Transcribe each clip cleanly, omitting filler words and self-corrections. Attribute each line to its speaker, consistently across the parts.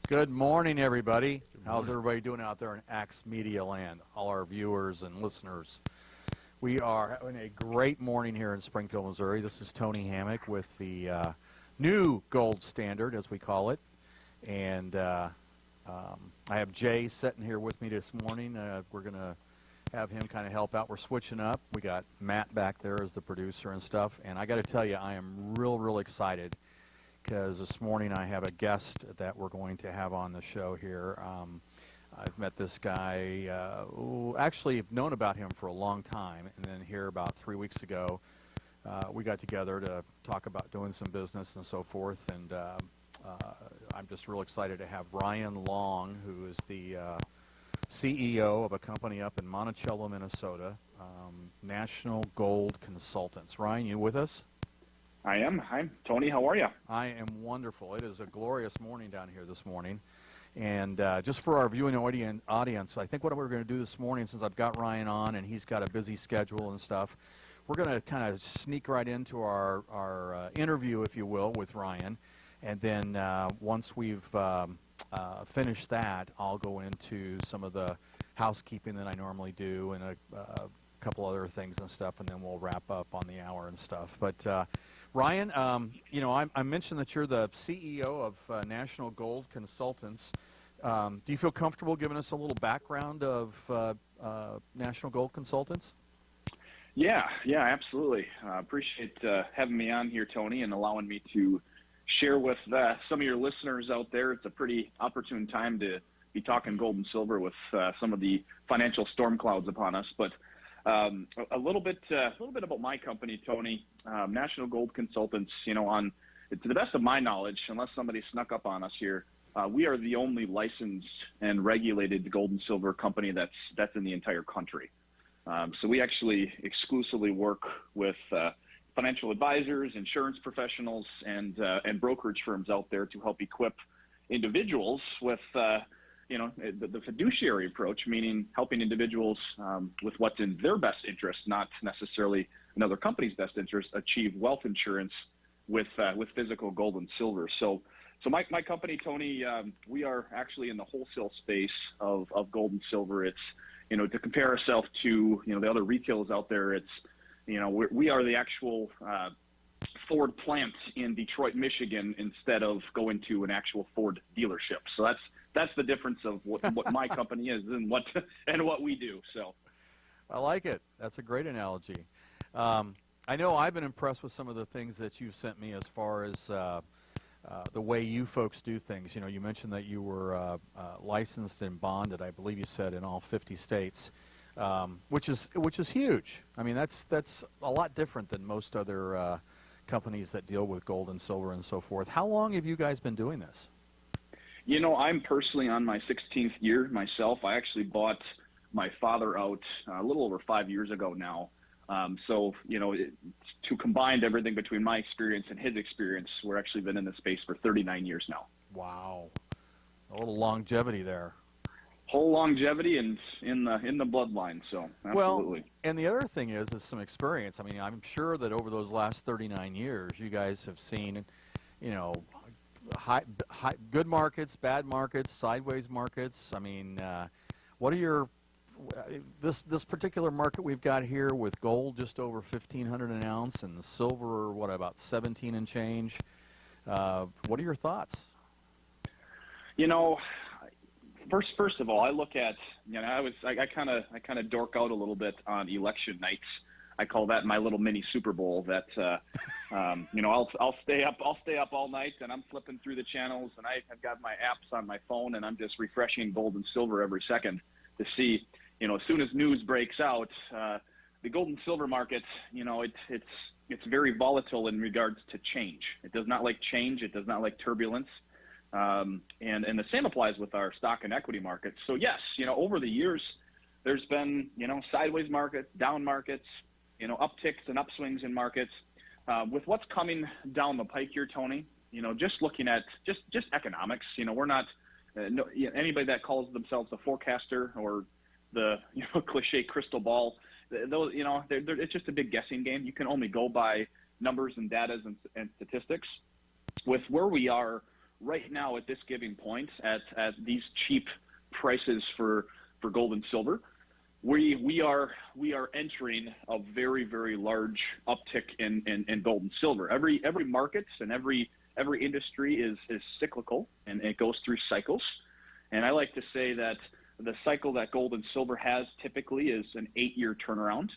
Speaker 1: Good morning, everybody. How's everybody doing out there in Axe Media Land? All our viewers and listeners. We are having a great morning here in Springfield, Missouri. This is Tony Hammock with the new gold standard, as we call it. And I have Jay sitting here with me this morning. We're going to have him kind of help out. We're switching up. We got Matt back there as the producer and stuff. And I got to tell you, I am real excited, because this morning I have a guest that we're going to have on the show here. I've met this guy, actually have known about him for a long time, and then here about 3 weeks ago, we got together to talk about doing some business and so forth, and I'm just real excited to have Ryan Long, who is the CEO of a company up in Monticello, Minnesota, National Gold Consultants. Ryan, you with us?
Speaker 2: I am. Hi, Tony. How are you?
Speaker 1: I am wonderful. It is a glorious morning down here this morning. And just for our viewing audience, I think what we're going to do this morning, since I've got Ryan on and he's got a busy schedule and stuff, we're going to kind of sneak right into our interview, if you will, with Ryan. And then once we've finished that, I'll go into some of the housekeeping that I normally do and a couple other things and stuff, and then we'll wrap up on the hour and stuff. But Ryan, you know, I mentioned that you're the CEO of National Gold Consultants. Do you feel comfortable giving us a little background of National Gold Consultants?
Speaker 2: Yeah, absolutely. Appreciate having me on here, Tony, and allowing me to share with some of your listeners out there. It's a pretty opportune time to be talking gold and silver with some of the financial storm clouds upon us. But a little bit about my company, Tony. National Gold Consultants, you know, to the best of my knowledge, unless somebody snuck up on us here, we are the only licensed and regulated gold and silver company that's in the entire country. So we actually exclusively work with financial advisors, insurance professionals, and brokerage firms out there to help equip individuals with the fiduciary approach, meaning helping individuals with what's in their best interest, not necessarily another company's best interest, achieve wealth insurance with physical gold and silver. So my company, Tony, we are actually in the wholesale space of gold and silver. It's, you know, to compare ourselves to, you know, the other retailers out there, it's, you know, we are the actual Ford plant in Detroit, Michigan, instead of going to an actual Ford dealership. So that's the difference of what my company is and what we do. So
Speaker 1: I like it. That's a great analogy. I know I've been impressed with some of the things that you've sent me as far as the way you folks do things. You know, you mentioned that you were licensed and bonded, I believe you said, in all 50 states, which is huge. I mean, that's a lot different than most other companies that deal with gold and silver and so forth. How long have you guys been doing this?
Speaker 2: You know, I'm personally on my 16th year myself. I actually bought my father out a little over 5 years ago now. So, you know, to combine everything between my experience and his experience, we're actually been in this space for 39 years now.
Speaker 1: Wow. A little longevity there.
Speaker 2: Whole longevity and in the bloodline, so absolutely.
Speaker 1: Well, and the other thing is some experience. I mean, I'm sure that over those last 39 years, you guys have seen, you know, good markets, bad markets, sideways markets. I mean, what are your this particular market we've got here with gold just over 1,500 an ounce and silver, what, about 17 and change? What are your thoughts?
Speaker 2: You know, first of all, I look at, you know, I kind of dork out a little bit on election nights. I call that my little mini Super Bowl. That you know, I'll stay up all night, and I'm flipping through the channels, and I've got my apps on my phone, and I'm just refreshing gold and silver every second to see, you know, as soon as news breaks out, the gold and silver market, you know, it's very volatile in regards to change. It does not like change. It does not like turbulence. And the same applies with our stock and equity markets. So yes, you know, over the years, there's been, you know, sideways markets, down markets, you know, upticks and upswings in markets. With what's coming down the pike here, Tony, you know, just looking at just economics, you know, we're not anybody that calls themselves a forecaster or the, you know, cliche crystal ball. Those, you know, it's just a big guessing game. You can only go by numbers and data and statistics. With where we are right now at this giving point at these cheap prices for gold and silver, we are entering a very, very large uptick in gold and silver. Every market and every industry is cyclical, and it goes through cycles. And I like to say that the cycle that gold and silver has typically is an 8-year turnaround,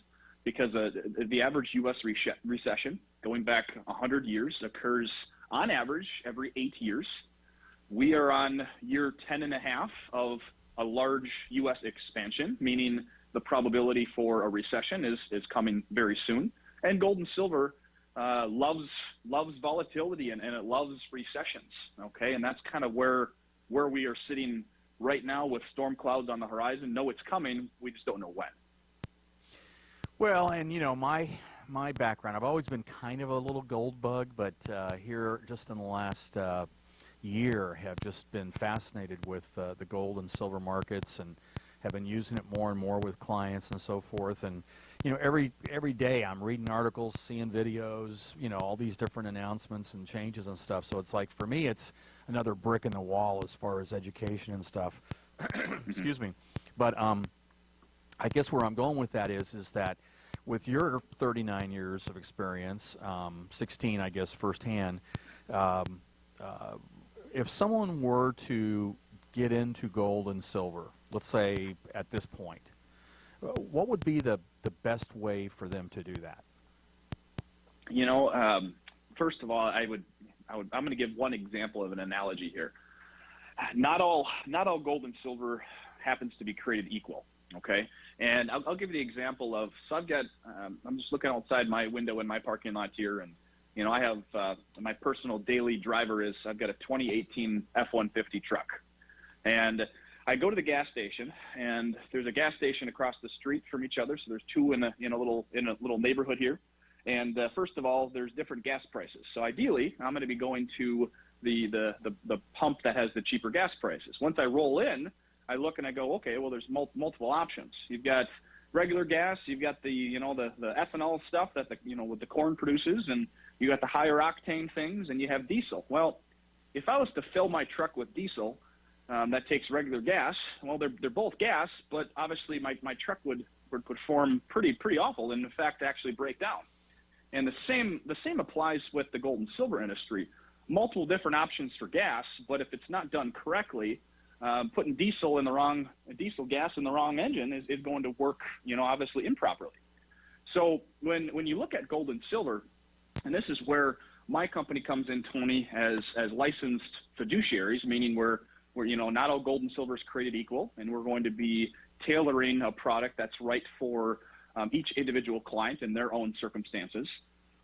Speaker 2: because the average U.S. recession, going back 100 years, occurs on average every 8 years. We are on year 10 and a half of a large U.S. expansion, meaning the probability for a recession is coming very soon. And gold and silver loves volatility, and it loves recessions. Okay, and that's kind of where we are sitting right now, with storm clouds on the horizon. Know it's coming, we just don't know when.
Speaker 1: Well, and my background, I've always been kind of a little gold bug, but here just in the last year have just been fascinated with the gold and silver markets, and have been using it more and more with clients and so forth. And every day I'm reading articles, seeing videos, all these different announcements and changes and stuff. So it's like, for me, it's another brick in the wall as far as education and stuff. Excuse me. But I guess where I'm going with that is that with your 39 years of experience, 16, I guess, firsthand, if someone were to get into gold and silver, let's say at this point, what would be the best way for them to do that?
Speaker 2: First of all, I'm going to give one example of an analogy here. Not all gold and silver happens to be created equal. Okay, and I'll give you the example of, so I've got, I'm just looking outside my window in my parking lot here, and I have my personal daily driver is, I've got a 2018 F-150 truck, and I go to the gas station, and there's a gas station across the street from each other, so there's two in a little neighborhood here. And first of all, there's different gas prices. So ideally, I'm going to be going to the pump that has the cheaper gas prices. Once I roll in, I look and I go, okay, well, there's multiple options. You've got regular gas, you've got the ethanol stuff that what the corn produces, and you got the higher octane things, and you have diesel. Well, if I was to fill my truck with diesel that takes regular gas, well, they're both gas, but obviously my truck would perform pretty awful, and in fact actually break down. And the same applies with the gold and silver industry. Multiple different options for gas, but if it's not done correctly, putting diesel gas in the wrong engine is going to work, obviously improperly. So when you look at gold and silver, and this is where my company comes in, Tony, as licensed fiduciaries, meaning we're not all gold and silver is created equal, and we're going to be tailoring a product that's right for each individual client in their own circumstances.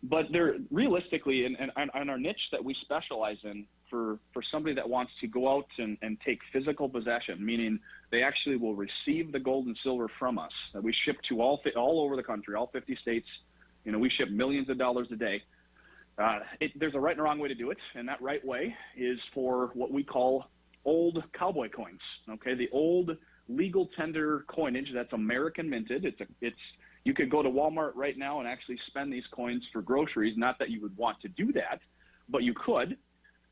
Speaker 2: But they're realistically, and our niche that we specialize in, for somebody that wants to go out and take physical possession, meaning they actually will receive the gold and silver from us that we ship to all over the country, all 50 states. We ship millions of dollars a day. There's a right and a wrong way to do it, and that right way is for what we call old cowboy coins. Okay, the old legal tender coinage that's American minted. You could go to Walmart right now and actually spend these coins for groceries. Not that you would want to do that, but you could.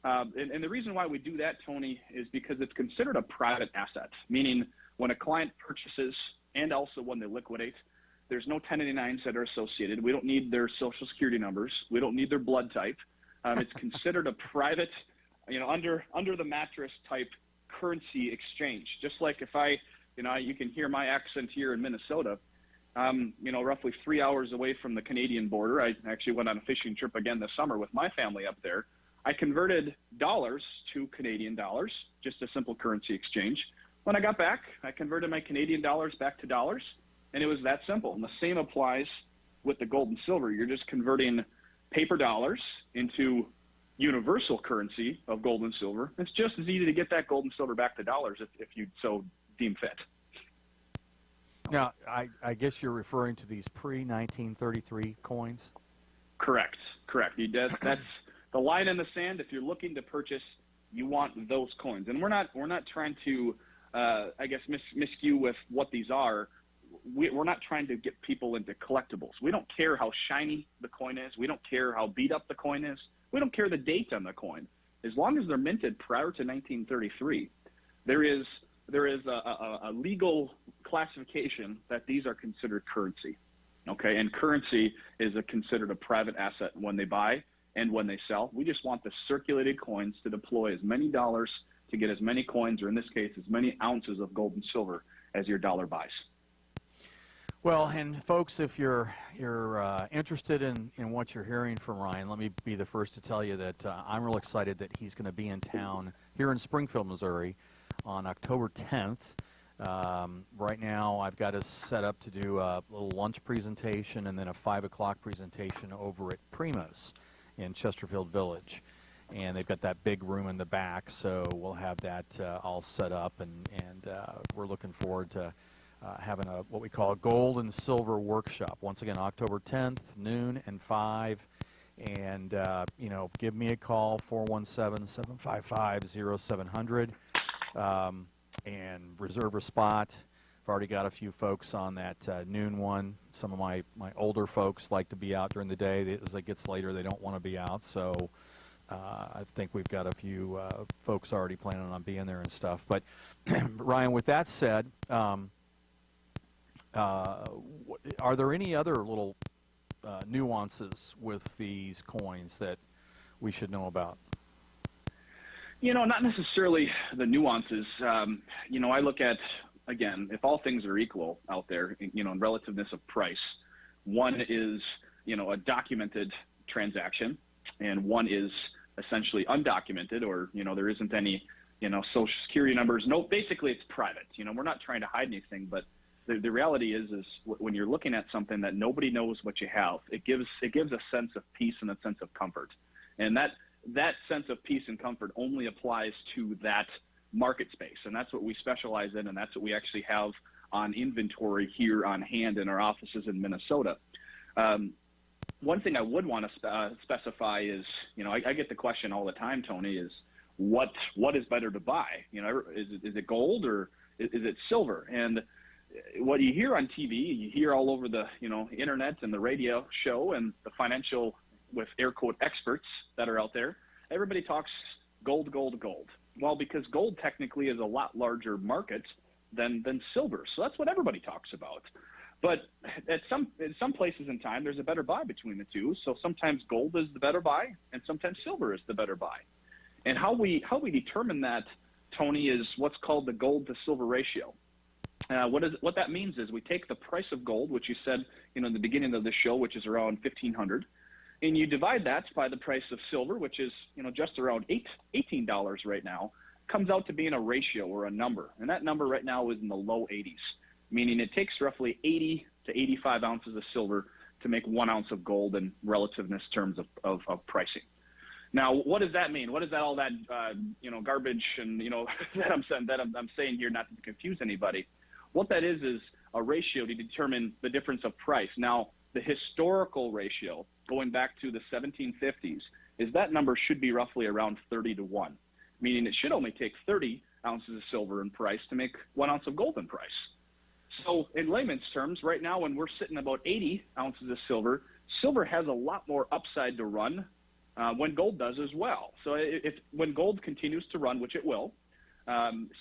Speaker 2: And the reason why we do that, Tony, is because it's considered a private asset, meaning when a client purchases and also when they liquidate, there's no 1099s that are associated. We don't need their social security numbers. We don't need their blood type. It's considered a private, under the mattress type currency exchange. Just like if you can hear my accent here in Minnesota. Roughly 3 hours away from the Canadian border. I actually went on a fishing trip again this summer with my family up there. I converted dollars to Canadian dollars, just a simple currency exchange. When I got back, I converted my Canadian dollars back to dollars, and it was that simple. And the same applies with the gold and silver. You're just converting paper dollars into universal currency of gold and silver. It's just as easy to get that gold and silver back to dollars if you so deem fit.
Speaker 1: Now, I guess you're referring to these pre-1933 coins?
Speaker 2: Correct. That's the line in the sand. If you're looking to purchase, you want those coins. And we're not trying to, miscue with what these are. We're not trying to get people into collectibles. We don't care how shiny the coin is. We don't care how beat up the coin is. We don't care the date on the coin. as long as they're minted prior to 1933, there is a legal classification that these are considered currency. Okay, and currency is considered a private asset when they buy and when they sell. We just want the circulated coins to deploy as many dollars to get as many coins, or in this case, as many ounces of gold and silver as your dollar buys.
Speaker 1: Well, and folks, if you're interested in what you're hearing from Ryan, let me be the first to tell you that I'm real excited that he's going to be in town here in Springfield, Missouri on October 10th. Right now, I've got us set up to do a little lunch presentation and then a 5 o'clock presentation over at Prima's in Chesterfield Village. And they've got that big room in the back, so we'll have that all set up, and we're looking forward to having what we call a gold and silver workshop. Once again, October 10th, noon and 5. And, give me a call, 417-755-0700. And reserve a spot. I've already got a few folks on that noon one. Some of my older folks like to be out during the day. As it gets later, they don't want to be out. So I think we've got a few folks already planning on being there and stuff. But Ryan, with that said, are there any other little nuances with these coins that we should know about?
Speaker 2: Not necessarily the nuances. I look at, again, if all things are equal out there, in relativeness of price, one is, a documented transaction, and one is essentially undocumented, or, there isn't any, social security numbers. No, basically it's private. We're not trying to hide anything, but the reality is when you're looking at something that nobody knows what you have, it gives a sense of peace and a sense of comfort. And that sense of peace and comfort only applies to that market space. And that's what we specialize in, and that's what we actually have on inventory here on hand in our offices in Minnesota. One thing I would want to specify is, I get the question all the time, Tony, is what is better to buy? Is it gold or is it silver? And what you hear on TV, you hear all over the, internet and the radio show and the financial, with air quote, experts that are out there, everybody talks gold, gold, gold. Well, because gold technically is a lot larger market than silver. So that's what everybody talks about. But in some places in time, there's a better buy between the two. So sometimes gold is the better buy, and sometimes silver is the better buy. And how we determine that, Tony, is what's called the gold to silver ratio. What that means is we take the price of gold, which you said, in the beginning of the show, which is around $1,500, and you divide that by the price of silver, which is, just around $18 right now, comes out to being a ratio or a number. And that number right now is in the low 80s, meaning it takes roughly 80 to 85 ounces of silver to make 1 ounce of gold in relativeness terms of pricing. Now, what does that mean? What is that, all that, garbage and, that I'm saying here, not to confuse anybody? What that is a ratio to determine the difference of price. Now, the historical ratio, going back to the 1750s, is that number should be roughly around 30 to 1, meaning it should only take 30 ounces of silver in price to make 1 ounce of gold in price. So in layman's terms, right now when we're sitting about 80 ounces of silver, silver has a lot more upside to run when gold does as well. So when gold continues to run, which it will,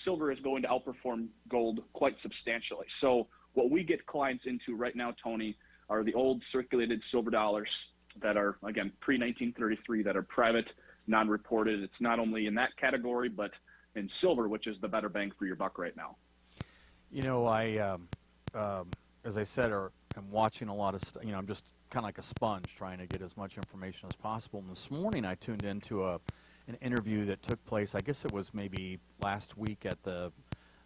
Speaker 2: silver is going to outperform gold quite substantially. So what we get clients into right now, Tony, are the old circulated silver dollars that are, again, pre-1933, that are private, non-reported. It's not only in that category, but in silver, which is the better bang for your buck right now.
Speaker 1: I, as I said, I'm watching a lot of stuff. I'm just kind of like a sponge trying to get as much information as possible. And this morning I tuned into an interview that took place, I guess it was maybe last week at the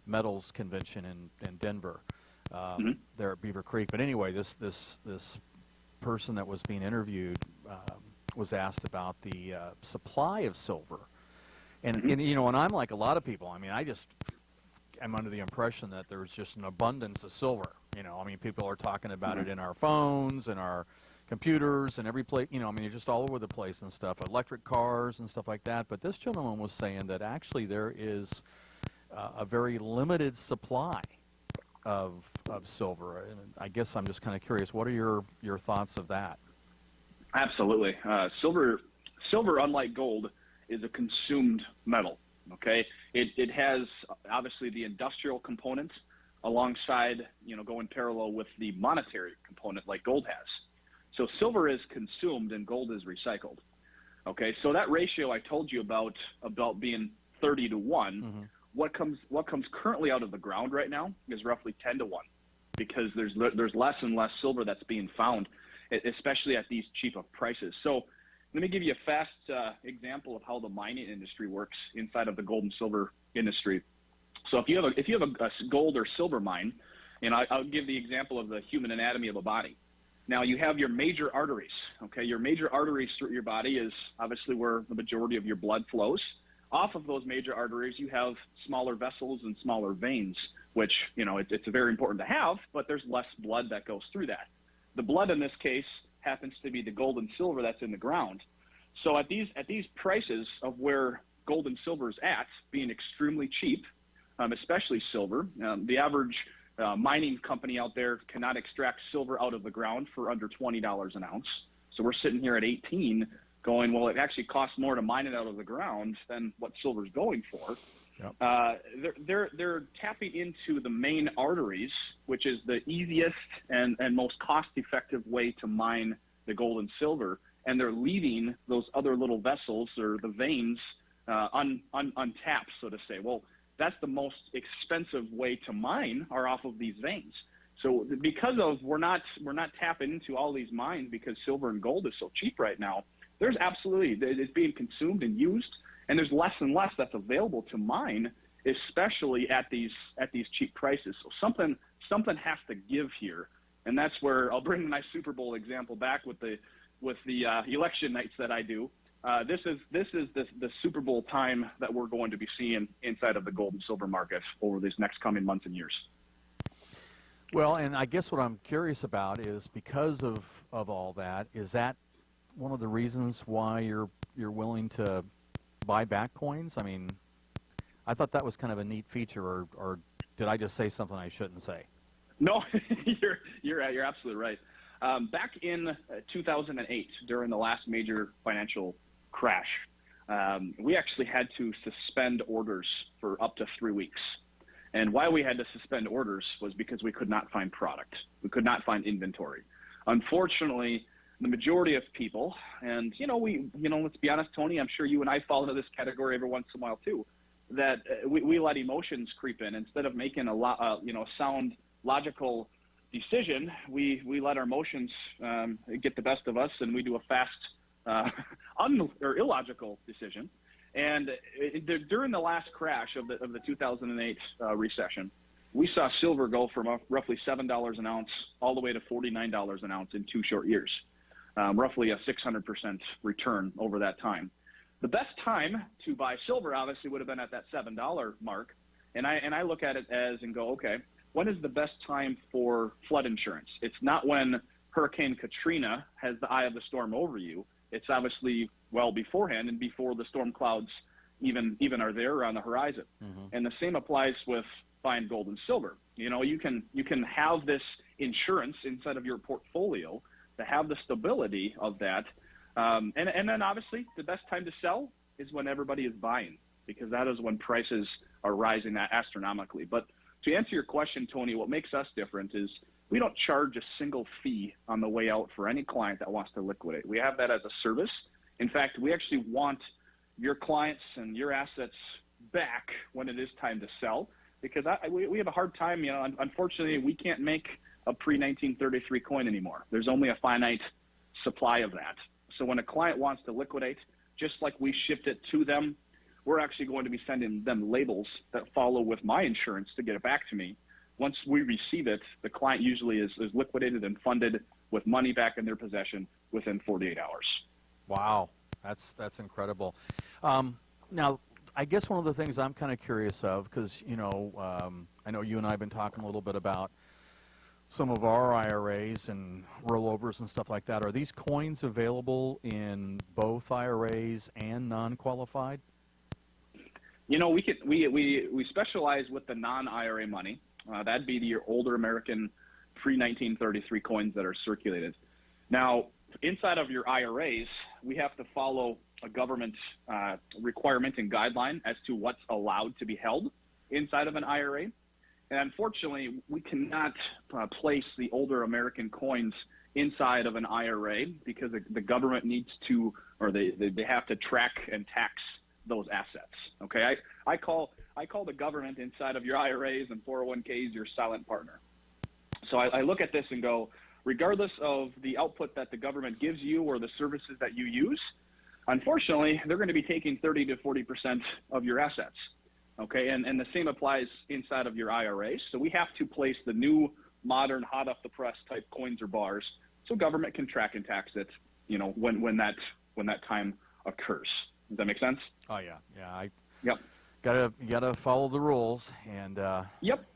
Speaker 1: Metals Convention in Denver. There at Beaver Creek. But anyway, this person that was being interviewed was asked about the supply of silver. And I'm like a lot of people. I'm under the impression that there's just an abundance of silver. People are talking about it in our phones and our computers and every place. You're just all over the place and stuff, electric cars and stuff like that. But this gentleman was saying that actually there is a very limited supply of silver. And I guess I'm just kind of curious, what are your thoughts of that?
Speaker 2: Absolutely. Silver, unlike gold, is a consumed metal. Okay, it has obviously the industrial component alongside, going parallel with the monetary component like gold has. So silver is consumed and gold is recycled. Okay, so that ratio I told you about being 30 to 1,
Speaker 1: Mm-hmm.
Speaker 2: what comes currently out of the ground right now is roughly 10 to 1, because there's less and less silver that's being found, especially at these cheap of prices. So let me give you a fast example of how the mining industry works inside of the gold and silver industry. So if you have a gold or silver mine, and I'll give the example of the human anatomy of a body. Now you have your major arteries. Okay, your major arteries through your body is obviously where the majority of your blood flows. Off of those major arteries, you have smaller vessels and smaller veins, which, it's very important to have, but there's less blood that goes through that. The blood in this case happens to be the gold and silver that's in the ground. So at these prices of where gold and silver is at, being extremely cheap, especially silver, the average mining company out there cannot extract silver out of the ground for under $20 an ounce. So we're sitting here at 18 going, well, it actually costs more to mine it out of the ground than what silver's going for. Yep. They're tapping into the main arteries, which is the easiest and most cost-effective way to mine the gold and silver, and they're leaving those other little vessels or the veins untapped, so to say. Well, that's the most expensive way to mine are off of these veins. So because of we're not tapping into all these mines because silver and gold is so cheap right now, there's absolutely, it's being consumed and used, and there's less and less that's available to mine, especially at these cheap prices. So something has to give here, and that's where I'll bring my Super Bowl example back with the election nights that I do. This is the Super Bowl time that we're going to be seeing inside of the gold and silver market over these next coming months and years.
Speaker 1: Well, and I guess what I'm curious about is because of all that, is that one of the reasons why you're willing to buy back coins? I mean, I thought that was kind of a neat feature, or did I just say something I shouldn't say?
Speaker 2: No, you're absolutely right. Back in 2008, during the last major financial crash, we actually had to suspend orders for up to 3 weeks. And why we had to suspend orders was because we could not find product. We could not find inventory. Unfortunately, the majority of people, and let's be honest, Tony, I'm sure you and I fall into this category every once in a while too, that we let emotions creep in instead of making a sound, logical decision. We let our emotions get the best of us, and we do a fast, illogical decision. And during the last crash of the 2008 recession, we saw silver go from roughly $7 an ounce all the way to $49 an ounce in 2 short years, roughly a 600% return over that time. The best time to buy silver obviously would have been at that $7 mark, and I look at it as and go, okay, when is the best time for flood insurance? It's not when Hurricane Katrina has the eye of the storm over you. It's obviously well beforehand and before the storm clouds even are there on the horizon. Mm-hmm. And the same applies with buying gold and silver. You can have this insurance inside of your portfolio to have the stability of that. And then obviously the best time to sell is when everybody is buying, because that is when prices are rising astronomically. But to answer your question, Tony, what makes us different is we don't charge a single fee on the way out for any client that wants to liquidate. We have that as a service. In fact, we actually want your clients and your assets back when it is time to sell, because we have a hard time. Unfortunately, we can't make a pre-1933 coin anymore. There's only a finite supply of that. So when a client wants to liquidate, just like we shipped it to them, we're actually going to be sending them labels that follow with my insurance to get it back to me. Once we receive it, the client usually is liquidated and funded with money back in their possession within 48 hours.
Speaker 1: Wow, that's incredible. Now, I guess one of the things I'm kind of curious of, because, I know you and I have been talking a little bit about some of our IRAs and rollovers and stuff like that. Are these coins available in both IRAs and non-qualified?
Speaker 2: We specialize with the non-IRA money. That'd be your older American pre-1933 coins that are circulated. Now, inside of your IRAs, we have to follow a government requirement and guideline as to what's allowed to be held inside of an IRA. And unfortunately, we cannot place the older American coins inside of an IRA because the government needs to, or they have to track and tax those assets. Okay, I call the government inside of your IRAs and 401ks your silent partner. So I look at this and go, regardless of the output that the government gives you or the services that you use, unfortunately, they're going to be taking 30 to 40% of your assets. Okay, and the same applies inside of your IRAs. So we have to place the new, modern, hot off the press type coins or bars, so government can track and tax it, when that time occurs. Does that make sense?
Speaker 1: Oh yeah, yeah.
Speaker 2: Yep.
Speaker 1: You gotta follow the rules, and
Speaker 2: Yep.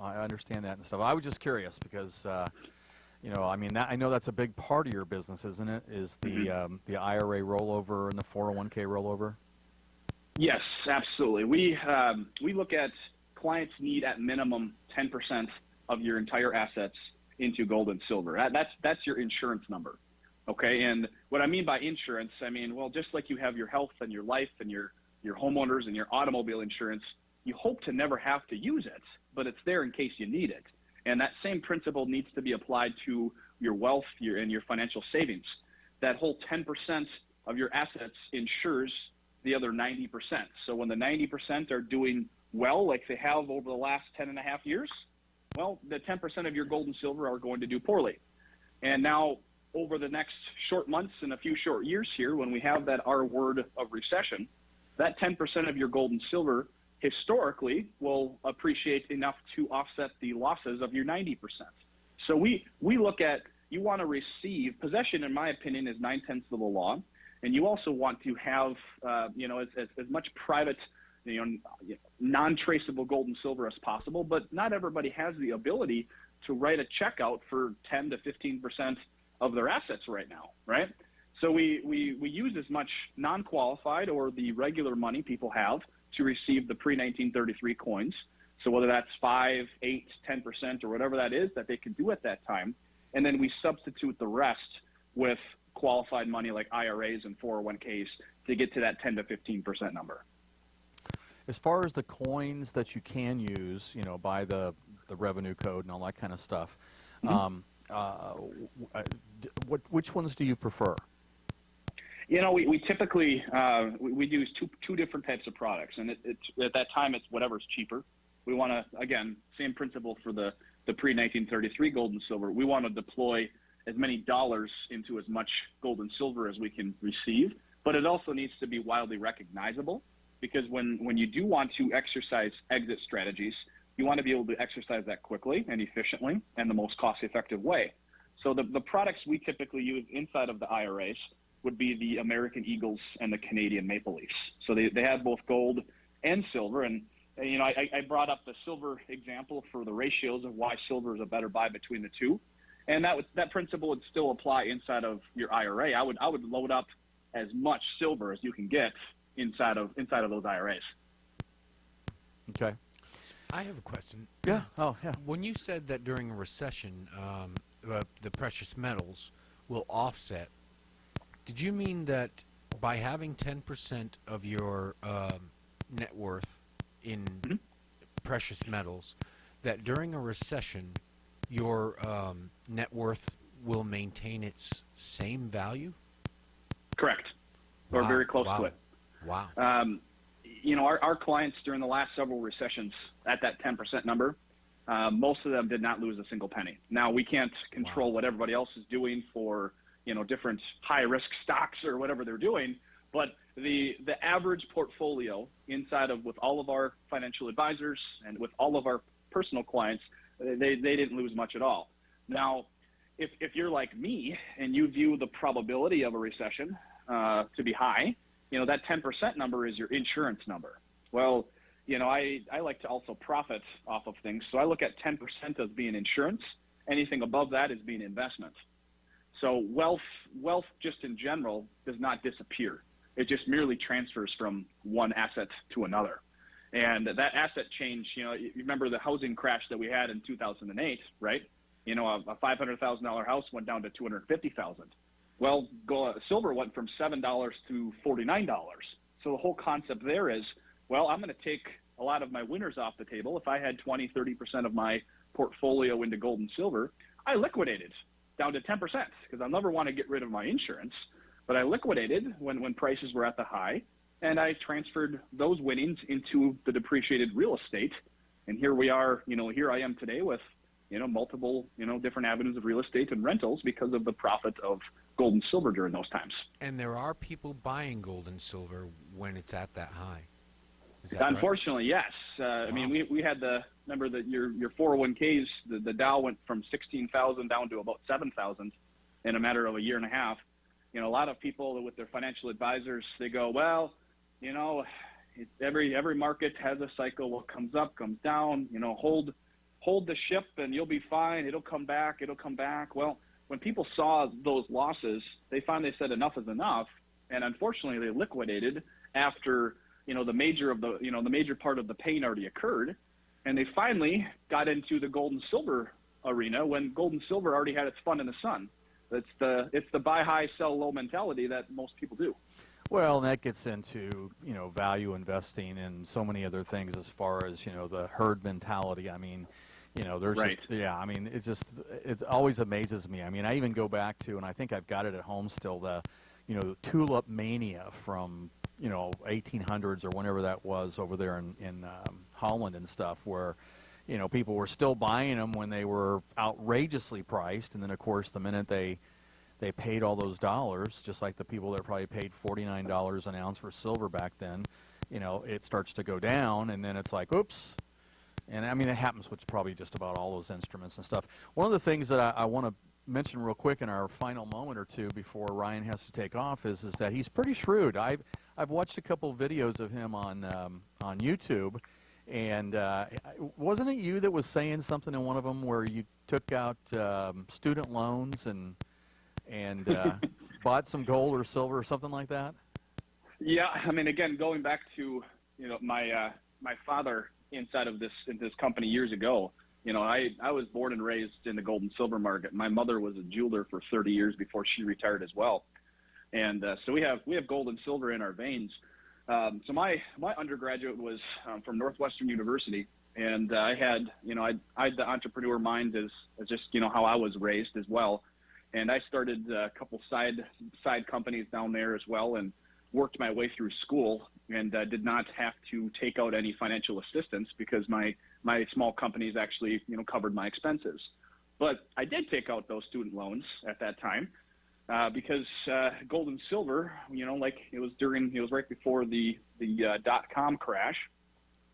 Speaker 1: I understand that and stuff. I was just curious because I know that's a big part of your business, isn't it? Is the IRA rollover and the 401k rollover?
Speaker 2: Yes, absolutely. We look at clients need at minimum 10% of your entire assets into gold and silver. That's your insurance number. Okay, and what I mean by insurance, just like you have your health and your life and your homeowners and your automobile insurance, you hope to never have to use it, but it's there in case you need it. And that same principle needs to be applied to your wealth and your financial savings. That whole 10% of your assets insures the other 90%. So when the 90% are doing well, like they have over the last 10 and a half years, well, the 10% of your gold and silver are going to do poorly. And now over the next short months and a few short years here, when we have that R word of recession, that 10% of your gold and silver historically will appreciate enough to offset the losses of your 90%. So we look at, you want to receive, possession in my opinion is 9/10 of the law, and you also want to have as much private, non-traceable gold and silver as possible, but not everybody has the ability to write a check out for 10 to 15% of their assets right now, right? So we use as much non-qualified or the regular money people have to receive the pre-1933 coins. So whether that's 5, 8, 10% or whatever that is that they can do at that time. And then we substitute the rest with qualified money like IRAs and 401ks to get to that 10 to 15% number.
Speaker 1: As far as the coins that you can use, by the revenue code and all that kind of stuff, which ones do you prefer?
Speaker 2: We typically we use two different types of products, and it's at that time it's whatever's cheaper. We want to, again, same principle for the pre-1933 gold and silver. We want to deploy as many dollars into as much gold and silver as we can receive, but it also needs to be wildly recognizable, because when you do want to exercise exit strategies, you want to be able to exercise that quickly and efficiently and the most cost-effective way. So the products we typically use inside of the IRAs would be the American Eagles and the Canadian Maple Leafs. So they have both gold and silver. And, I brought up the silver example for the ratios of why silver is a better buy between the two. And that principle would still apply inside of your IRA. I would load up as much silver as you can get inside of those IRAs.
Speaker 1: Okay.
Speaker 3: I have a question.
Speaker 1: Yeah. Oh, yeah.
Speaker 3: When you said that during a recession, the precious metals will offset, did you mean that by having 10% of your net worth in precious metals, that during a recession, your net worth will maintain its same value?
Speaker 2: Correct. Or very close to it.
Speaker 3: Wow.
Speaker 2: Our clients during the last several recessions at that 10% number, most of them did not lose a single penny. Now, we can't control what everybody else is doing for different high-risk stocks or whatever they're doing, but the average portfolio inside of, with all of our financial advisors and with all of our personal clients, they didn't lose much at all. Now, if you're like me and you view the probability of a recession to be high, that 10% number is your insurance number. Well, I like to also profit off of things, so I look at 10% as being insurance. Anything above that is being investment. So wealth just in general does not disappear. It just merely transfers from one asset to another. And that asset change, you remember the housing crash that we had in 2008, right? A $500,000 house went down to $250,000. Well, silver went from $7 to $49. So the whole concept there is, well, I'm going to take a lot of my winners off the table. If I had 20, 30% of my portfolio into gold and silver, I liquidated down to 10% because I'll never want to get rid of my insurance. But I liquidated when prices were at the high, and I transferred those winnings into the depreciated real estate. And here we are, here I am today with, multiple, different avenues of real estate and rentals because of the profit of gold and silver during those times.
Speaker 3: And there are people buying gold and silver when it's at that high. Is that
Speaker 2: Unfortunately,
Speaker 3: right?
Speaker 2: Yes. Wow. I mean, we had remember that your 401ks, the Dow went from 16,000 down to about 7,000 in a matter of a year and a half. A lot of people with their financial advisors, they go, well, every market has a cycle. What comes up, comes down. Hold the ship and you'll be fine. It'll come back. Well, when people saw those losses, they finally said enough is enough, and unfortunately, they liquidated after the major part of the pain already occurred, and they finally got into the gold and silver arena when gold and silver already had its fun in the sun. It's the buy high, sell low mentality that most people do.
Speaker 1: Well, and that gets into, value investing and so many other things as far as, the herd mentality. I mean, there's
Speaker 2: right.
Speaker 1: It always amazes me. I mean, I even go back to, and I think I've got it at home still, the tulip mania from, 1800s or whenever that was over there in Holland and stuff, where, people were still buying them when they were outrageously priced. And then, of course, the minute they paid all those dollars, just like the people that probably paid $49 an ounce for silver back then, it starts to go down, and then it's like, oops. And, I mean, it happens with probably just about all those instruments and stuff. One of the things that I want to mention real quick in our final moment or two before Ryan has to take off is that he's pretty shrewd. I've watched a couple of videos of him on YouTube, and wasn't it you that was saying something in one of them where you took out student loans and bought some gold or silver or something like that?
Speaker 2: Yeah, I mean, again, going back to my father inside of this company years ago. I was born and raised in the gold and silver market. My mother was a jeweler for 30 years before she retired as well, and so we have gold and silver in our veins. So my undergraduate was from Northwestern University, and I had the entrepreneur mind as just how I was raised as well. And I started a couple side companies down there as well, and worked my way through school, and did not have to take out any financial assistance because my small companies actually covered my expenses. But I did take out those student loans at that time because gold and silver, like it was right before the .com crash,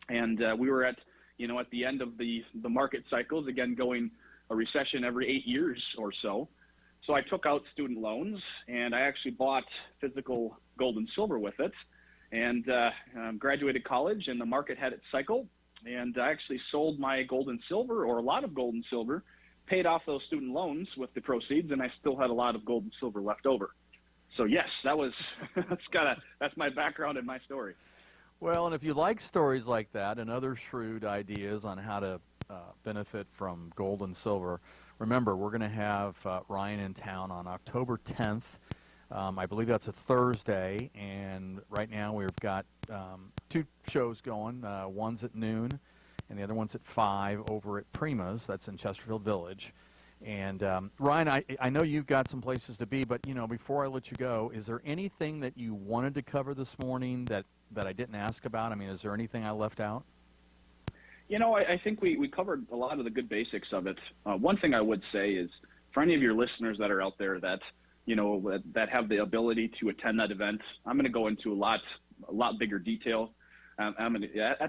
Speaker 2: and we were at the end of the market cycles, again going a recession every 8 years or so. So I took out student loans, and I actually bought physical gold and silver with it, and graduated college, and the market had its cycle, and I actually sold my gold and silver, or a lot of gold and silver, paid off those student loans with the proceeds, and I still had a lot of gold and silver left over. So yes, that's my background and my story.
Speaker 1: Well, and if you like stories like that and other shrewd ideas on how to benefit from gold and silver, remember, we're going to have Ryan in town on October 10th. I believe that's a Thursday, and right now we've got two shows going. One's at noon, and the other one's at 5 over at Prima's. That's in Chesterfield Village. And Ryan, I know you've got some places to be, but before I let you go, is there anything that you wanted to cover this morning that I didn't ask about? I mean, is there anything I left out?
Speaker 2: I think we covered a lot of the good basics of it. One thing I would say is, for any of your listeners that are out there that that have the ability to attend that event, I'm going to go into a lot bigger detail. At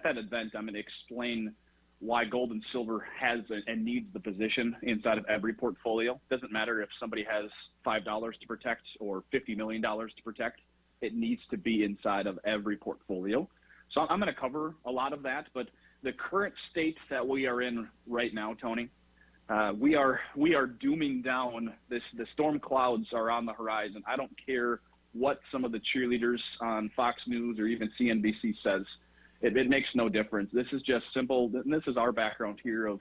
Speaker 2: that event, I'm going to explain why gold and silver has and needs the position inside of every portfolio. It doesn't matter if somebody has $5 to protect or $50 million to protect. It needs to be inside of every portfolio. So I'm going to cover a lot of that, but the current state that we are in right now, Tony, we are dooming down. The storm clouds are on the horizon. I don't care what some of the cheerleaders on Fox News or even CNBC says. It makes no difference. This is just simple. And this is our background here of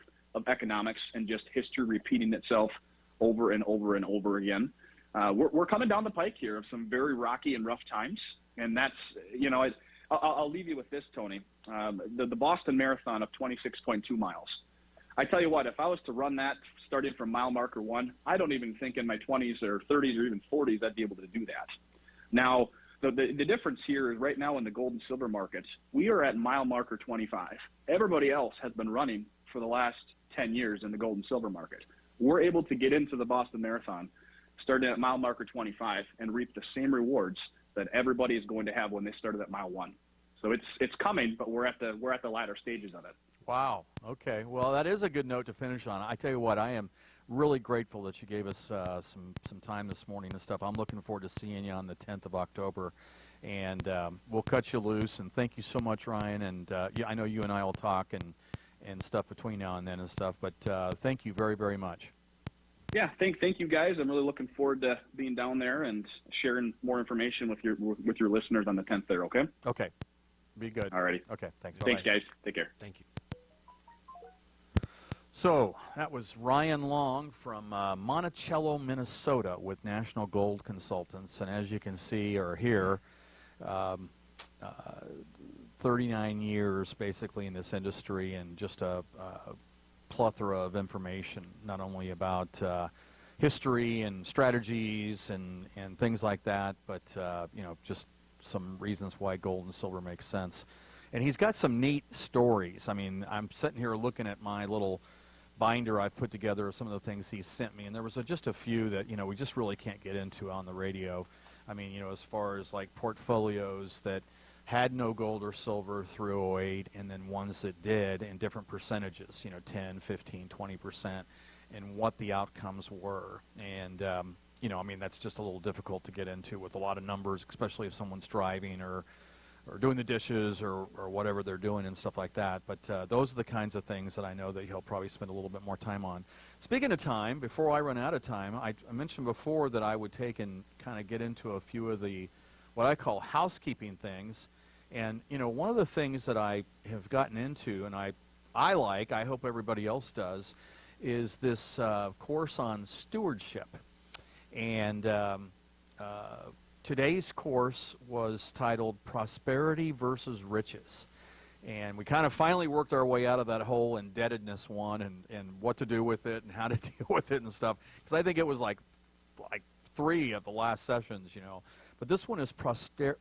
Speaker 2: economics and just history repeating itself over and over and over again. we're coming down the pike here of some very rocky and rough times. And that's, I'll leave you with this, Tony. The Boston Marathon of 26.2 miles. I tell you what, if I was to run that starting from mile marker 1, I don't even think in my 20s or 30s or even 40s I'd be able to do that. Now, the difference here is right now in the gold and silver markets, we are at mile marker 25. Everybody else has been running for the last 10 years in the gold and silver market. We're able to get into the Boston Marathon starting at mile marker 25 and reap the same rewards that everybody is going to have when they started at mile 1. So it's coming, but we're at the latter stages of it.
Speaker 1: Wow. Okay. Well, that is a good note to finish on. I tell you what, I am really grateful that you gave us some time this morning and stuff. I'm looking forward to seeing you on the 10th of October, and we'll cut you loose. And thank you so much, Ryan. And yeah, I know you and I will talk and stuff between now and then and stuff. But thank you very, very much.
Speaker 2: Yeah, thank you guys. I'm really looking forward to being down there and sharing more information with your listeners on the 10th there. Okay.
Speaker 1: Okay. Be good.
Speaker 2: All righty.
Speaker 1: Okay. Thanks.
Speaker 2: Thanks,
Speaker 1: Bye-bye.
Speaker 2: guys. Take care.
Speaker 3: Thank you.
Speaker 1: So that was Ryan Long from Monticello, Minnesota, with National Gold Consultants, and as you can see or hear, 39 years basically in this industry, and just a plethora of information, not only about history and strategies and things like that, but just some reasons why gold and silver makes sense. And he's got some neat stories. I mean, I'm sitting here looking at my little binder I've put together of some of the things he sent me, and there was just a few that we just really can't get into on the radio. I mean, as far as like portfolios that had no gold or silver through '08, and then ones that did in different percentages, 10, 15, 20%, and what the outcomes were. And I mean, that's just a little difficult to get into with a lot of numbers, especially if someone's driving or doing the dishes or whatever they're doing and stuff like that. But those are the kinds of things that I know that he'll probably spend a little bit more time on. Speaking of time, before I run out of time, I mentioned before that I would take and kind of get into a few of the what I call housekeeping things. And, one of the things that I have gotten into, and I like, I hope everybody else does, is this course on stewardship. And today's course was titled Prosperity versus Riches. And we kind of finally worked our way out of that whole indebtedness one and what to do with it and how to deal with it and stuff. Because I think it was like 3 of the last sessions, But this one is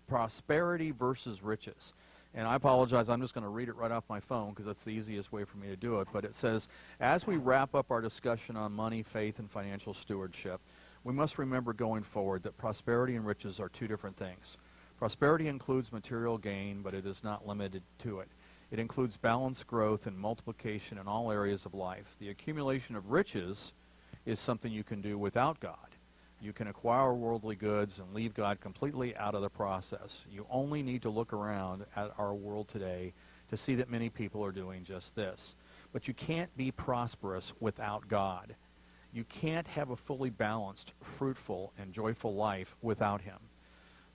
Speaker 1: Prosperity versus Riches. And I apologize, I'm just going to read it right off my phone because that's the easiest way for me to do it. But it says, as we wrap up our discussion on money, faith, and financial stewardship, we must remember going forward that prosperity and riches are 2 different things. Prosperity includes material gain, but it is not limited to it. It includes balanced growth and multiplication in all areas of life. The accumulation of riches is something you can do without God. You can acquire worldly goods and leave God completely out of the process. You only need to look around at our world today to see that many people are doing just this. But you can't be prosperous without God. You can't have a fully balanced, fruitful, and joyful life without Him.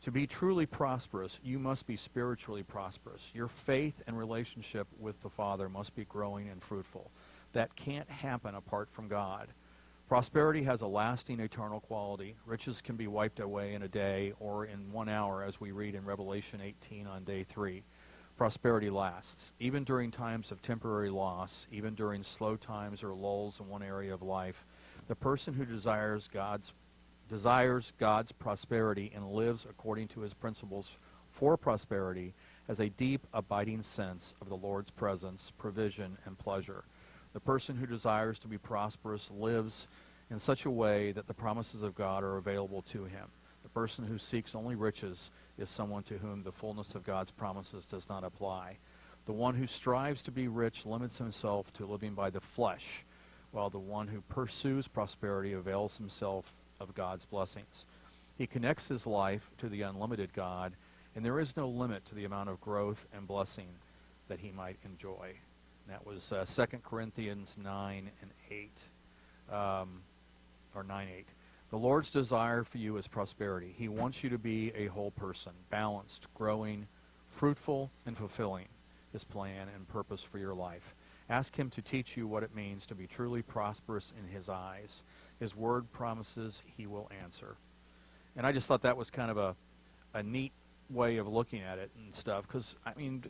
Speaker 1: To be truly prosperous, you must be spiritually prosperous. Your faith and relationship with the Father must be growing and fruitful. That can't happen apart from God. Prosperity has a lasting, eternal quality. Riches can be wiped away in a day or in 1 hour, as we read in Revelation 18 on day 3. Prosperity lasts. Even during times of temporary loss, even during slow times or lulls in one area of life, the person who desires God's prosperity and lives according to His principles for prosperity has a deep, abiding sense of the Lord's presence, provision, and pleasure. The person who desires to be prosperous lives in such a way that the promises of God are available to him. The person who seeks only riches is someone to whom the fullness of God's promises does not apply. The one who strives to be rich limits himself to living by the flesh, while the one who pursues prosperity avails himself of God's blessings. He connects his life to the unlimited God, and there is no limit to the amount of growth and blessing that he might enjoy. And that was 2 Corinthians 9 and 8, or 9:8. The Lord's desire for you is prosperity. He wants you to be a whole person, balanced, growing, fruitful, and fulfilling His plan and purpose for your life. Ask Him to teach you what it means to be truly prosperous in His eyes. His word promises He will answer. And I just thought that was kind of a neat way of looking at it and stuff. Because I mean,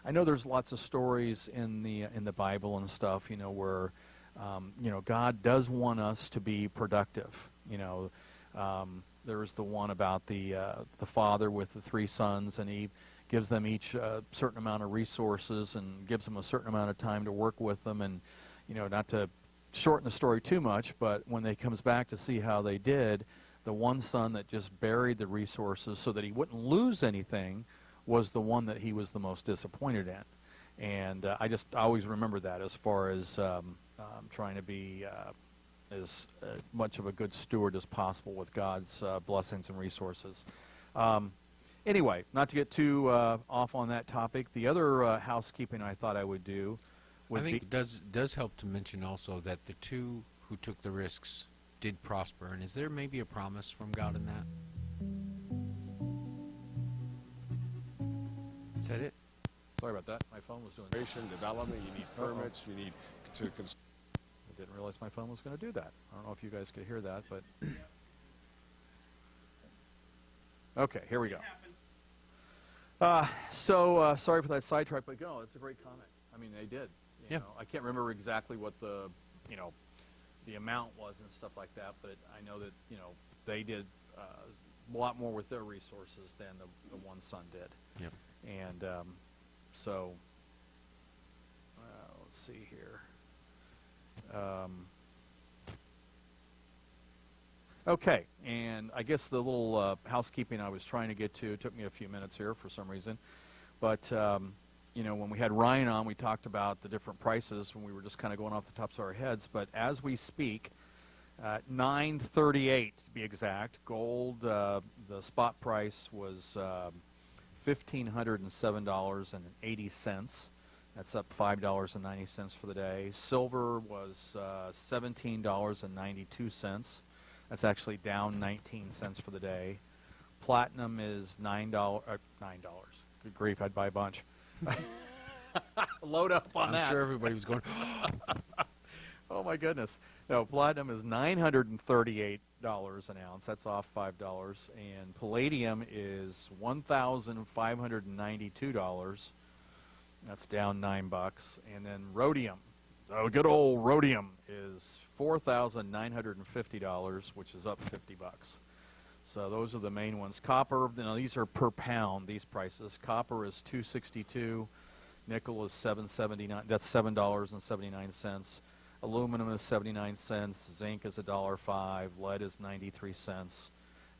Speaker 1: I know there's lots of stories in the Bible and stuff, where God does want us to be productive. There's the one about the father with the 3 sons, and he gives them each a certain amount of resources and gives them a certain amount of time to work with them. And not to shorten the story too much, but when they comes back to see how they did, the one son that just buried the resources so that he wouldn't lose anything was the one that he was the most disappointed in. And I always remember that as far as trying to be as much of a good steward as possible with God's blessings and resources. Anyway, not to get too off on that topic, the other housekeeping I thought I would do would
Speaker 3: I think
Speaker 1: be...
Speaker 3: it does help to mention also that the 2 who took the risks did prosper. And is there maybe a promise from God in that? Is that it?
Speaker 1: Sorry about that. My phone was doing...
Speaker 4: Development, you need permits, you need to...
Speaker 1: I didn't realize my phone was going to do that. I don't know if you guys could hear that, but... Okay, here we go. Sorry for that sidetrack, but no, it's a great comment. I mean, they did. You know, I can't remember exactly what the amount was and stuff like that, but I know that, they did a lot more with their resources than the one son did.
Speaker 3: Yep.
Speaker 1: And let's see here. Okay, and I guess the little housekeeping I was trying to get to, it took me a few minutes here for some reason, but when we had Ryan on, we talked about the different prices when we were just kind of going off the tops of our heads, but as we speak, $9.38 to be exact, gold, the spot price was $1,507.80. That's up $5.90 for the day. Silver was $17.92. That's actually down 19 cents for the day. Platinum is $9. Good grief, I'd buy a bunch. Load up on that.
Speaker 3: I'm sure everybody was going,
Speaker 1: Oh my goodness. No, platinum is $938 an ounce. That's off $5. And palladium is $1,592. That's down $9. And then rhodium, good old rhodium, is $4,950, which is up $50. So those are the main ones. Copper, these are per pound, these prices. Copper is $2.62. Nickel is $7.79. That's $7.79. Aluminum is 79 cents. Zinc is $1.05. Lead is 93 cents.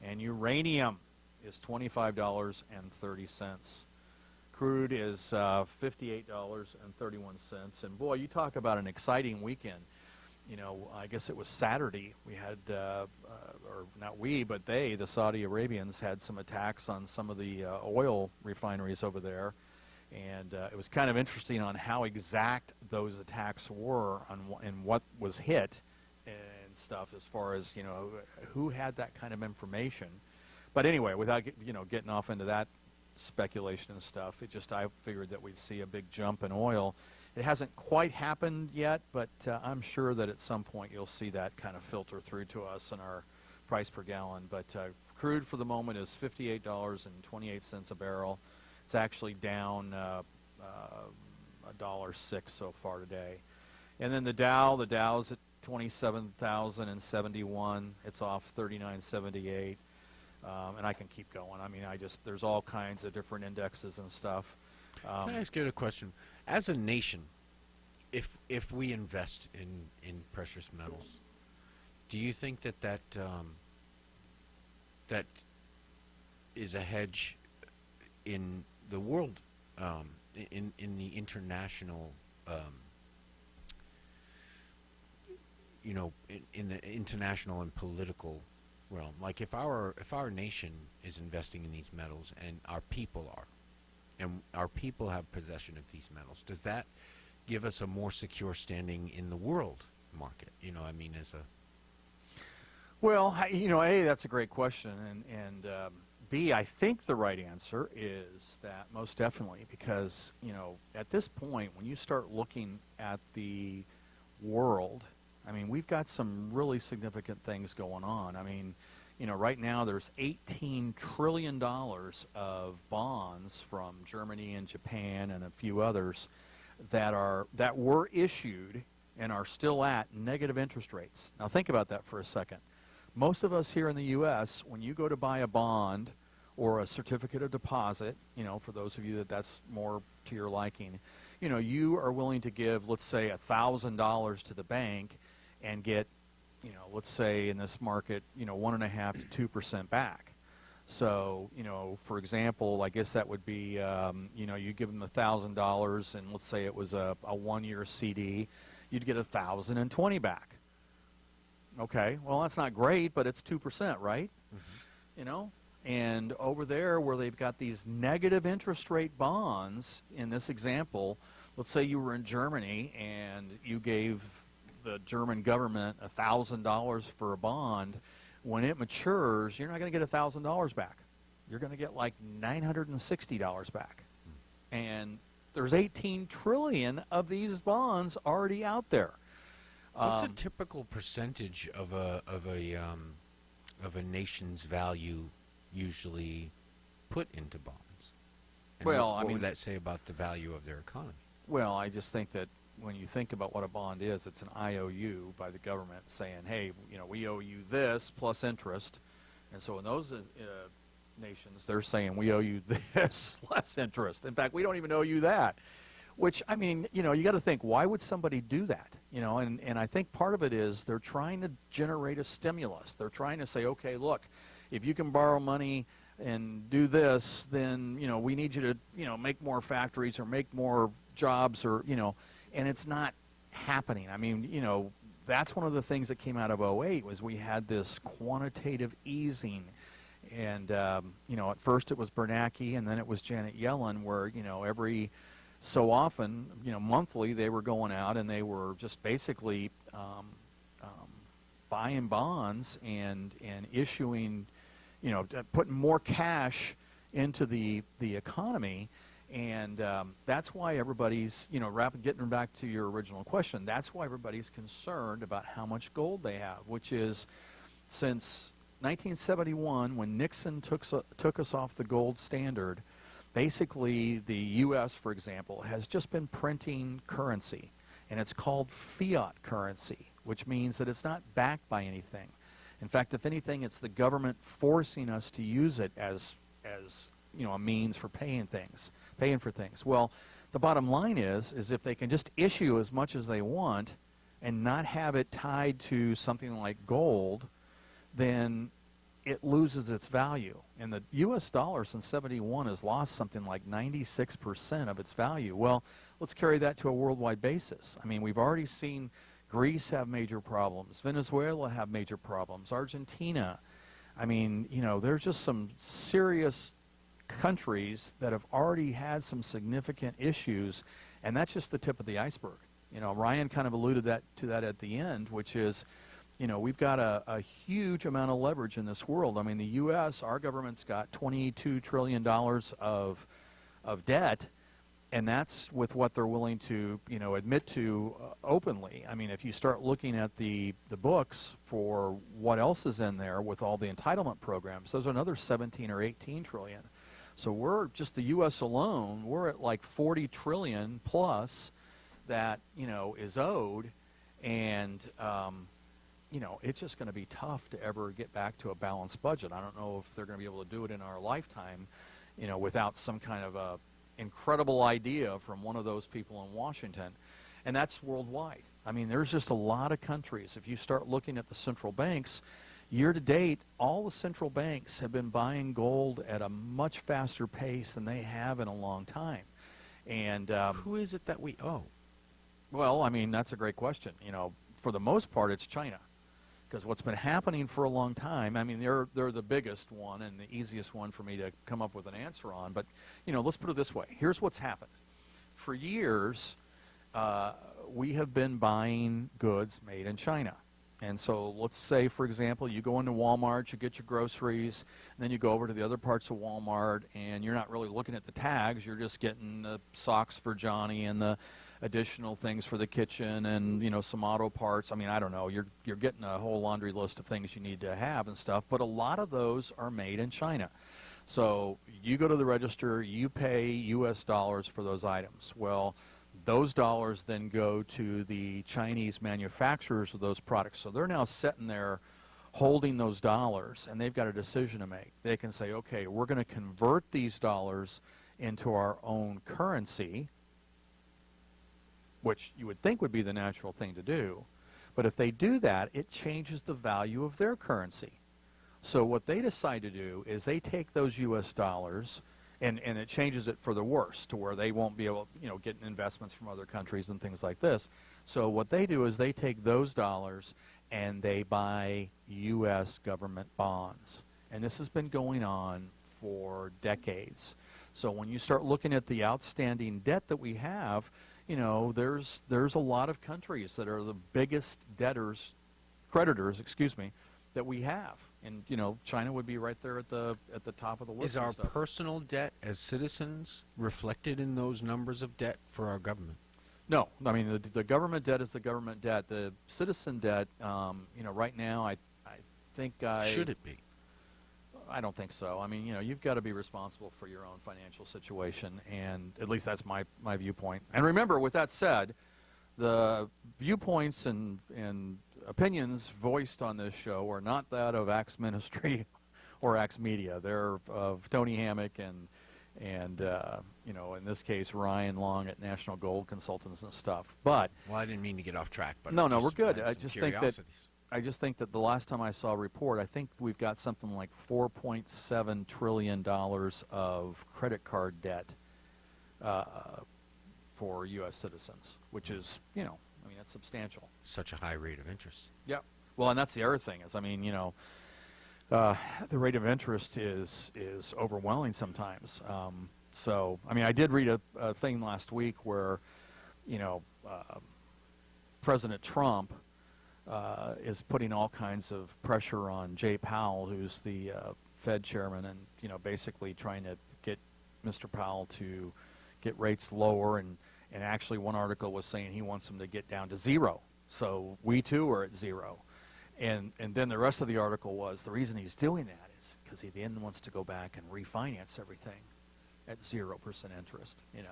Speaker 1: And uranium is $25.30. Crude is $58.31. And boy, you talk about an exciting weekend. I guess it was Saturday. We had, or not we, but the Saudi Arabians had some attacks on some of the oil refineries over there. And it was kind of interesting on how exact those attacks were and what was hit and stuff as far as, who had that kind of information. But anyway, without getting off into that speculation and stuff, I figured that we'd see a big jump in oil. It hasn't quite happened yet, but I'm sure that at some point you'll see that kind of filter through to us in our price per gallon. But crude for the moment is $58.28 a barrel. It's actually down $1.06 so far today. And then the Dow's at 27,071. It's off 39.78. And I can keep going. I mean, there's all kinds of different indexes and stuff.
Speaker 3: Can I ask you a question? As a nation, if we invest in precious metals, do you think that is a hedge in the world, in the international, in the international and political realm? Like if our nation is investing in these metals and our people are, and our people have possession of these metals, does that give us a more secure standing in the world market?
Speaker 1: Well, A, that's a great question, and B, I think the right answer is that most definitely, because, at this point, when you start looking at the world, I mean, we've got some really significant things going on. I mean, Right now there's $18 trillion of bonds from Germany and Japan and a few others that were issued and are still at negative interest rates. Now think about that for a second. Most of us here in the U.S., when you go to buy a bond or a certificate of deposit, for those of you that's more to your liking, you are willing to give, let's say, $1,000 to the bank and get, let's say in this market, 1.5% to 2% back. So, for example, I guess that would be, you give them $1,000 and let's say it was a 1-year CD, you'd get $1,020 back. Okay, well that's not great, but it's 2%, right? Mm-hmm. And over there where they've got these negative interest rate bonds, in this example, let's say you were in Germany and you gave the German government $1,000 for a bond. When it matures, you're not going to get $1,000 back. You're going to get like $960 back. And there's 18 trillion of these bonds already out there.
Speaker 3: What's a typical percentage of a nation's value usually put into bonds? And what would that say about the value of their economy?
Speaker 1: Well, I just think that when you think about what a bond is, it's an IOU by the government saying, hey, we owe you this plus interest. And so in those nations, they're saying we owe you this less interest. In fact, we don't even owe you that. Which, I mean, you got to think, why would somebody do that? And I think part of it is they're trying to generate a stimulus. They're trying to say, okay, look, if you can borrow money and do this, then, we need you to, make more factories or make more jobs or, and it's not happening. I mean, that's one of the things that came out of '08 was we had this quantitative easing. And, at first it was Bernanke and then it was Janet Yellen where, every so often, monthly they were going out and they were just basically buying bonds and issuing, putting more cash into the economy. And that's why everybody's, getting back to your original question, that's why everybody's concerned about how much gold they have, which is since 1971, when Nixon took us off the gold standard, basically the U.S., for example, has just been printing currency, and it's called fiat currency, which means that it's not backed by anything. In fact, if anything, it's the government forcing us to use it as a means for paying for things. Well, the bottom line is if they can just issue as much as they want and not have it tied to something like gold, then it loses its value. And the U.S. dollar since '71 has lost something like 96% of its value. Well, let's carry that to a worldwide basis. I mean, we've already seen Greece have major problems. Venezuela have major problems. Argentina. I mean, there's just some serious countries that have already had some significant issues, and that's just the tip of the iceberg. Ryan kind of alluded to that at the end, which is, we've got a huge amount of leverage in this world. I mean, the U.S., our government's got $22 trillion of debt, and that's with what they're willing to, admit to openly. I mean, if you start looking at the books for what else is in there with all the entitlement programs, those are another 17 or 18 trillion. So we're just the U.S. alone, we're at like 40 trillion plus that, is owed, and it's just going to be tough to ever get back to a balanced budget. I don't know if they're going to be able to do it in our lifetime, without some kind of a incredible idea from one of those people in Washington. And that's worldwide. I mean, there's just a lot of countries. If you start looking at the central banks, year to date, all the central banks have been buying gold at a much faster pace than they have in a long time. And
Speaker 3: who is it that we owe?
Speaker 1: Well, I mean, that's a great question. For the most part, it's China. Because what's been happening for a long time, I mean, they're the biggest one and the easiest one for me to come up with an answer on. But, let's put it this way. Here's what's happened. For years, we have been buying goods made in China. And so let's say, for example, you go into Walmart, you get your groceries, and then you go over to the other parts of Walmart, and you're not really looking at the tags. You're just getting the socks for Johnny and the additional things for the kitchen and, some auto parts. I mean, I don't know. You're getting a whole laundry list of things you need to have and stuff, but a lot of those are made in China. So you go to the register, you pay U.S. dollars for those items. Well, those dollars then go to the Chinese manufacturers of those products. So they're now sitting there holding those dollars, and they've got a decision to make. They can say, okay, we're going to convert these dollars into our own currency, which you would think would be the natural thing to do. But if they do that, it changes the value of their currency. So what they decide to do is they take those U.S. dollars, and it changes it for the worse, to where they won't be able, get investments from other countries and things like this. So what they do is they take those dollars and they buy U.S. government bonds. And this has been going on for decades. So when you start looking at the outstanding debt that we have, there's a lot of countries that are the biggest creditors, that we have. And, China would be right there at the top of the list.
Speaker 3: Is our personal debt as citizens reflected in those numbers of debt for our government?
Speaker 1: No. I mean, the government debt is the government debt. The citizen debt, right now, I think
Speaker 3: Should it be?
Speaker 1: I don't think so. I mean, you've got to be responsible for your own financial situation, and at least that's my viewpoint. And remember, with that said, the viewpoints and opinions voiced on this show are not that of Axe Ministry or Axe Media. They're of Tony Hammock and in this case, Ryan Long at National Gold Consultants and stuff. But
Speaker 3: well, I didn't mean to get off track, but
Speaker 1: no,
Speaker 3: I
Speaker 1: we're good.
Speaker 3: had some curiosities.
Speaker 1: I just think that the last time I saw a report, I think we've got something like $4.7 trillion of credit card debt for U.S. citizens, which is, that's substantial.
Speaker 3: Such a high rate of interest.
Speaker 1: Yeah. Well, and that's the other thing is, the rate of interest is overwhelming sometimes. So, I did read a thing last week where, President Trump is putting all kinds of pressure on Jay Powell, who's the Fed chairman, and, basically trying to get Mr. Powell to get rates lower. And actually one article was saying he wants them to get down to zero. So we too are at zero. And then the rest of the article was the reason he's doing that is because he then wants to go back and refinance everything at 0% interest,
Speaker 3: Right.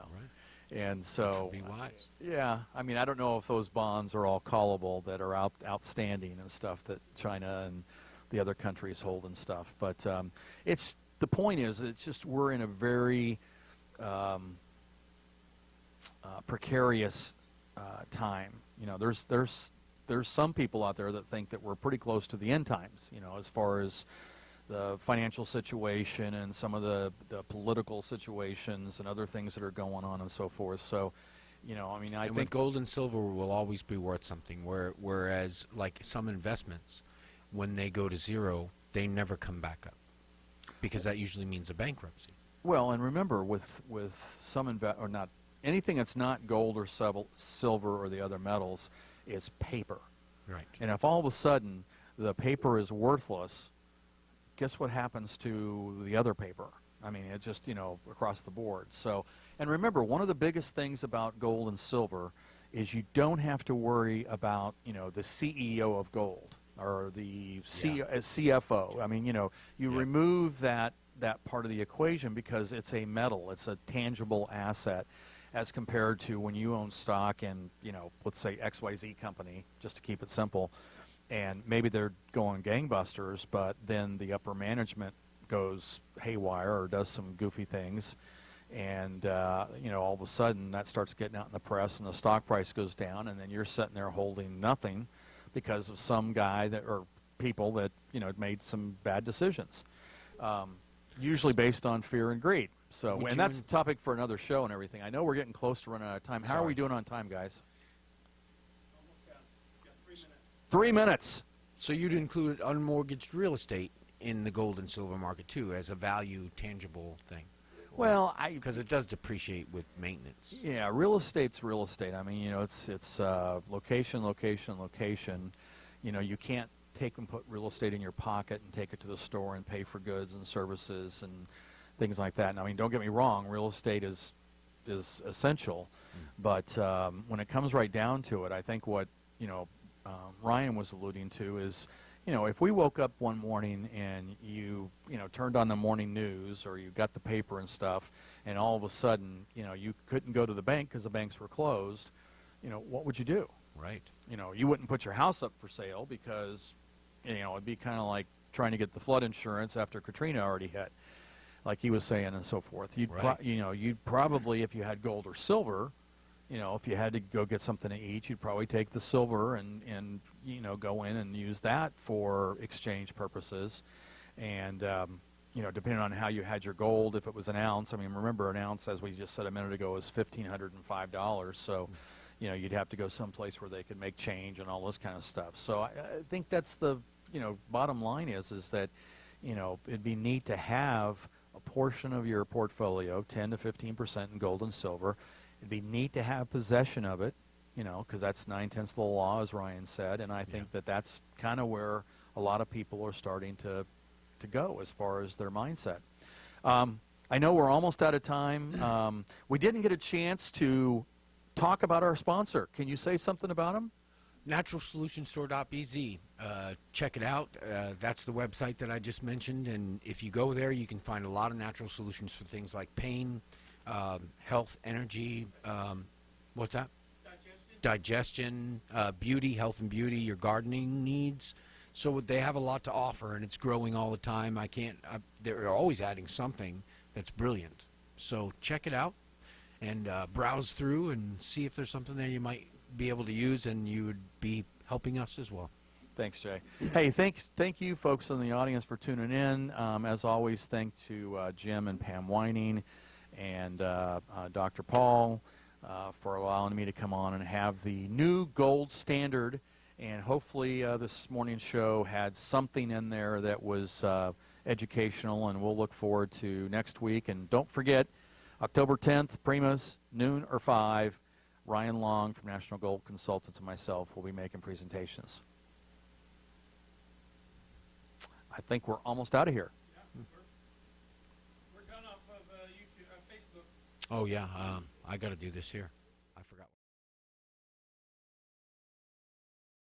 Speaker 1: And so,
Speaker 3: Which would be wise.
Speaker 1: yeah, I don't know if those bonds are all callable that are outstanding and stuff that China and the other countries hold and stuff. But the point is, it's just we're in a very precarious time. There's some people out there that think that we're pretty close to the end times, as far as the financial situation and some of the political situations and other things that are going on and so forth. So, I think
Speaker 3: with gold and silver will always be worth something, whereas like some investments, when they go to zero, they never come back up, because that usually means a bankruptcy.
Speaker 1: Well, and remember, with some or not anything that's not gold or silver or the other metals is paper.
Speaker 3: Right.
Speaker 1: And if all of a sudden the paper is worthless, guess what happens to the other paper? It's just, across the board. So, and remember, one of the biggest things about gold and silver is you don't have to worry about, the CEO of gold or the CFO. You remove that part of the equation because it's a metal. It's a tangible asset as compared to when you own stock in, let's say XYZ company, just to keep it simple. And maybe they're going gangbusters, but then the upper management goes haywire or does some goofy things. And, all of a sudden that starts getting out in the press and the stock price goes down, and then you're sitting there holding nothing because of some guy or people that, made some bad decisions, usually based on fear and greed. So, and that's a topic for another show and everything. I know we're getting close to running out of time. How are we doing on time, guys? 3 minutes.
Speaker 3: So you'd include unmortgaged real estate in the gold and silver market too, as a value tangible thing.
Speaker 1: Well,
Speaker 3: because it does depreciate with maintenance.
Speaker 1: Yeah, real estate's real estate. It's location, location, location. You can't take and put real estate in your pocket and take it to the store and pay for goods and services and things like that. And don't get me wrong, real estate is essential. But when it comes right down to it, I think what Ryan was alluding to is, if we woke up one morning and you turned on the morning news or you got the paper and stuff, and all of a sudden, you couldn't go to the bank because the banks were closed, what would you do?
Speaker 3: Right.
Speaker 1: You wouldn't put your house up for sale because, it'd be kind of like trying to get the flood insurance after Katrina already hit, like he was saying, and so forth. You'd you'd probably, if you had gold or silver, if you had to go get something to eat, you'd probably take the silver and go in and use that for exchange purposes. And, depending on how you had your gold, if it was an ounce, I mean, remember an ounce, as we just said a minute ago, is $1,505. So, you'd have to go someplace where they could make change and all this kind of stuff. So I think that's the, bottom line is that, it'd be neat to have a portion of your portfolio, 10 to 15% in gold and silver. It'd be neat to have possession of it, because that's 9/10 of the law, as Ryan said, and I think that that's kind of where a lot of people are starting to go as far as their mindset. I know we're almost out of time. We didn't get a chance to talk about our sponsor. Can you say something about him?
Speaker 3: NaturalSolutionStore.bz. Check it out. That's the website that I just mentioned, and if you go there, you can find a lot of natural solutions for things like pain, health, energy, what's that? Digestion, beauty, health and beauty, your gardening needs. So they have a lot to offer, and it's growing all the time. They're always adding something that's brilliant. So check it out and browse through and see if there's something there you might be able to use, and you would be helping us as well.
Speaker 1: Thanks, Jay. Hey, thank you, folks in the audience, for tuning in. As always, thank to Jim and Pam Whining and Dr. Paul for allowing me to come on and have the new gold standard. And hopefully this morning's show had something in there that was educational, and we'll look forward to next week. And don't forget, October 10th, Primas, noon or 5, Ryan Long from National Gold Consultants and myself will be making presentations. I think we're almost out of here.
Speaker 5: Yeah, we're done off of YouTube, Facebook.
Speaker 3: Oh, yeah. I got to do this here.